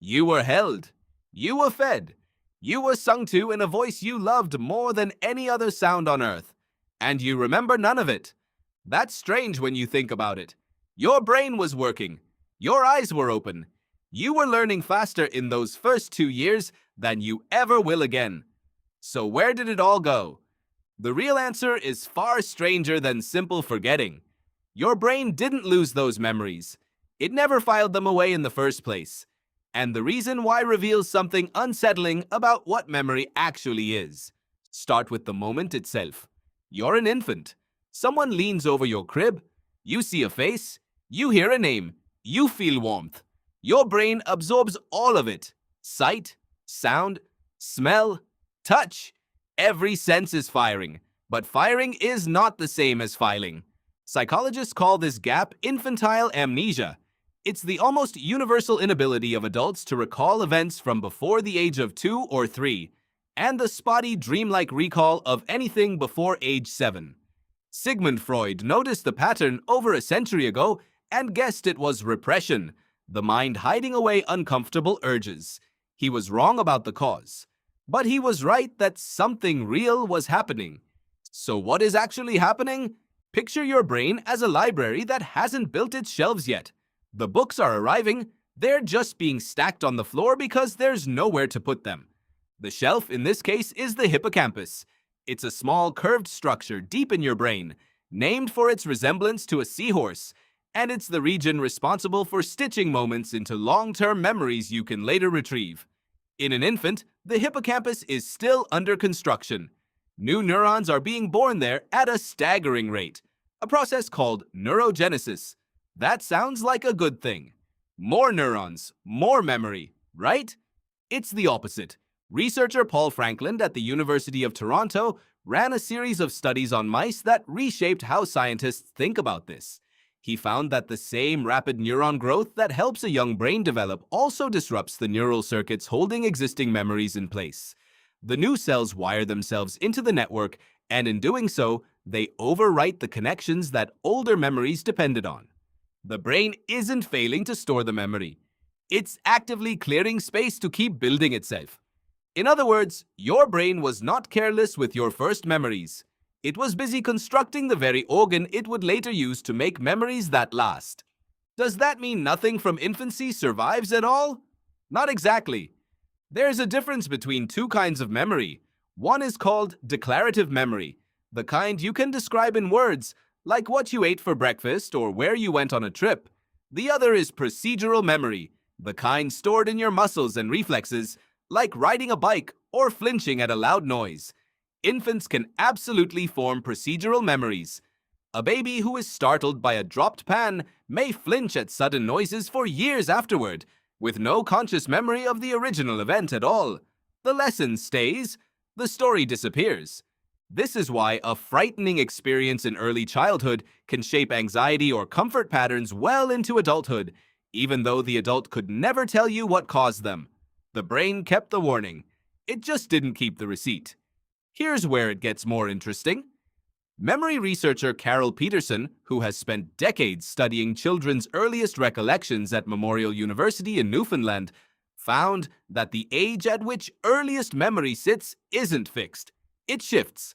You were held. You were fed. You were sung to in a voice you loved more than any other sound on earth. And you remember none of it. That's strange when you think about it. Your brain was working. Your eyes were open. You were learning faster in those first 2 years than you ever will again. So where did it all go? The real answer is far stranger than simple forgetting. Your brain didn't lose those memories. It never filed them away in the first place. And the reason why reveals something unsettling about what memory actually is. Start with the moment itself. You're an infant. Someone leans over your crib. You see a face. You hear a name. You feel warmth. Your brain absorbs all of it. Sight, sound, smell, touch. Every sense is firing. But firing is not the same as filing. Psychologists call this gap infantile amnesia. It's the almost universal inability of adults to recall events from before the age of 2 or 3, and the spotty dreamlike recall of anything before age 7. Sigmund Freud noticed the pattern over a century ago and guessed it was repression, the mind hiding away uncomfortable urges. He was wrong about the cause, but he was right that something real was happening. So what is actually happening? Picture your brain as a library that hasn't built its shelves yet. The books are arriving, they're just being stacked on the floor because there's nowhere to put them. The shelf in this case is the hippocampus. It's a small curved structure deep in your brain, named for its resemblance to a seahorse, and it's the region responsible for stitching moments into long-term memories you can later retrieve. In an infant, the hippocampus is still under construction. New neurons are being born there at a staggering rate, a process called neurogenesis. That sounds like a good thing. More neurons, more memory, right? It's the opposite. Researcher Paul Franklin at the University of Toronto ran a series of studies on mice that reshaped how scientists think about this. He found that the same rapid neuron growth that helps a young brain develop also disrupts the neural circuits holding existing memories in place. The new cells wire themselves into the network, and in doing so, they overwrite the connections that older memories depended on. The brain isn't failing to store the memory. It's actively clearing space to keep building itself. In other words, your brain was not careless with your first memories. It was busy constructing the very organ it would later use to make memories that last. Does that mean nothing from infancy survives at all? Not exactly. There's a difference between two kinds of memory. One is called declarative memory, the kind you can describe in words, like what you ate for breakfast or where you went on a trip. The other is procedural memory, the kind stored in your muscles and reflexes, like riding a bike or flinching at a loud noise. Infants can absolutely form procedural memories. A baby who is startled by a dropped pan may flinch at sudden noises for years afterward, with no conscious memory of the original event at all. The lesson stays, the story disappears. This is why a frightening experience in early childhood can shape anxiety or comfort patterns well into adulthood, even though the adult could never tell you what caused them. The brain kept the warning. It just didn't keep the receipt. Here's where it gets more interesting. Memory researcher Carol Peterson, who has spent decades studying children's earliest recollections at Memorial University in Newfoundland, found that the age at which earliest memory sits isn't fixed. It shifts.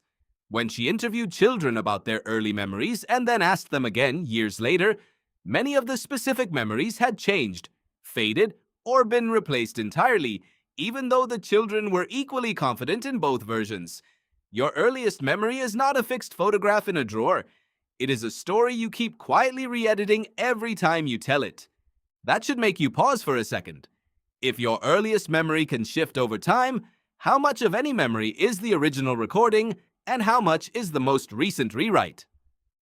When she interviewed children about their early memories and then asked them again years later, many of the specific memories had changed, faded, or been replaced entirely, even though the children were equally confident in both versions. Your earliest memory is not a fixed photograph in a drawer. It is a story you keep quietly re-editing every time you tell it. That should make you pause for a second. If your earliest memory can shift over time, how much of any memory is the original recording, and how much is the most recent rewrite?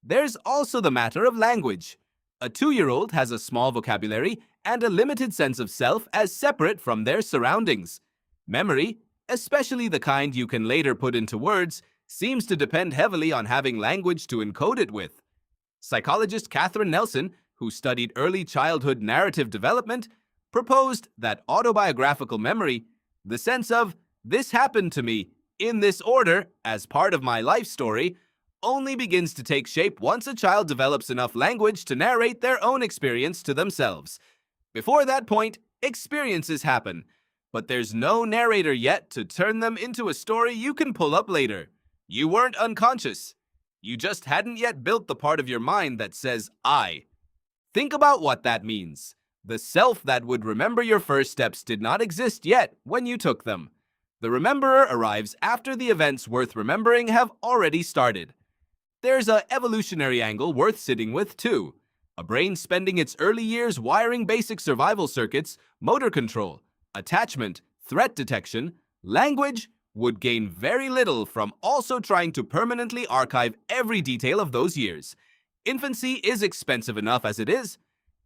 There's also the matter of language. A 2-year-old has a small vocabulary and a limited sense of self as separate from their surroundings. Memory, especially the kind you can later put into words, seems to depend heavily on having language to encode it with. Psychologist Catherine Nelson, who studied early childhood narrative development, proposed that autobiographical memory, the sense of, "this happened to me, in this order, as part of my life story," only begins to take shape once a child develops enough language to narrate their own experience to themselves. Before that point, Experiences happen, but there's no narrator yet to turn them into a story you can pull up later. You weren't unconscious. You just hadn't yet built the part of your mind that says, I. Think about what that means. The self that would remember your first steps did not exist yet when you took them. The rememberer arrives after the events worth remembering have already started. There's an evolutionary angle worth sitting with, too. A brain spending its early years wiring basic survival circuits, motor control, attachment, threat detection, language, would gain very little from also trying to permanently archive every detail of those years. Infancy is expensive enough as it is.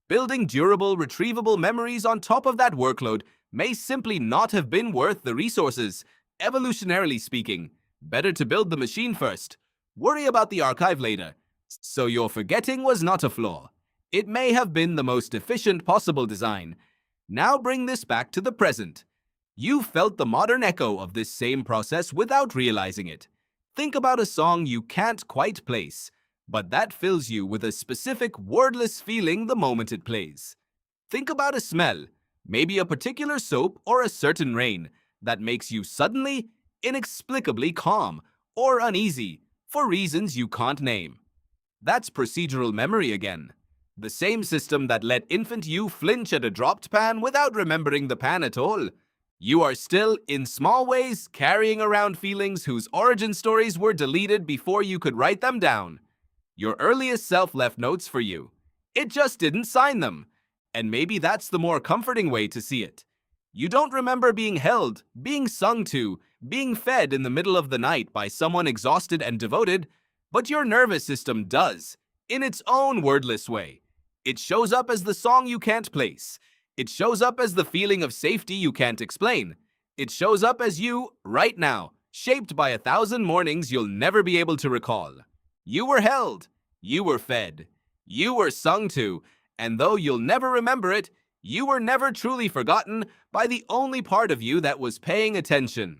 Building durable, retrievable memories on top of that workload may simply not have been worth the resources. Evolutionarily speaking, better to build the machine first. Worry about the archive later. So your forgetting was not a flaw. It may have been the most efficient possible design. Now bring this back to the present. You felt the modern echo of this same process without realizing it. Think about a song you can't quite place, but that fills you with a specific wordless feeling the moment it plays. Think about a smell, maybe a particular soap or a certain rain, that makes you suddenly, inexplicably calm or uneasy for reasons you can't name. That's procedural memory again. The same system that let infant you flinch at a dropped pan without remembering the pan at all. You are still, in small ways, carrying around feelings whose origin stories were deleted before you could write them down. Your earliest self left notes for you. It just didn't sign them. And maybe that's the more comforting way to see it. You don't remember being held, being sung to, being fed in the middle of the night by someone exhausted and devoted, but your nervous system does, in its own wordless way. It shows up as the song you can't place. It shows up as the feeling of safety you can't explain. It shows up as you, right now, shaped by 1,000 mornings you'll never be able to recall. You were held. You were fed. You were sung to. And though you'll never remember it, you were never truly forgotten by the only part of you that was paying attention.